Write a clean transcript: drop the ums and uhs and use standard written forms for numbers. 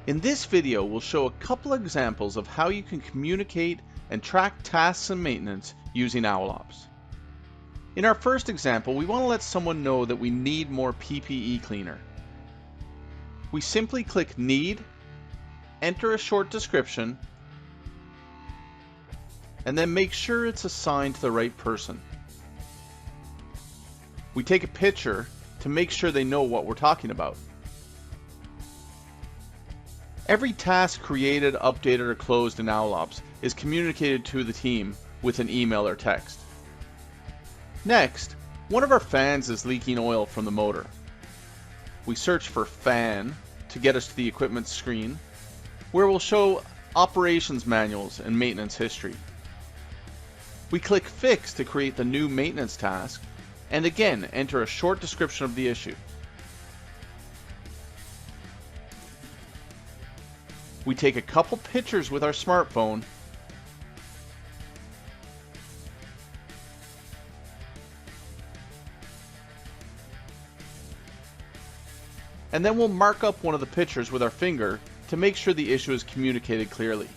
In this video, we'll show a couple examples of how you can communicate and track tasks and maintenance using OwlOps. In our first example, we want to let someone know that we need more PPE cleaner. We simply click Need, enter a short description, and then make sure it's assigned to the right person. We take a picture to make sure they know what we're talking about. Every task created, updated, or closed in OwlOps is communicated to the team with an email or text. Next, one of our fans is leaking oil from the motor. We search for fan to get us to the equipment screen, where we'll show operations manuals and maintenance history. We click Fix to create the new maintenance task, and again enter a short description of the issue. We take a couple pictures with our smartphone and then we'll mark up one of the pictures with our finger to make sure the issue is communicated clearly.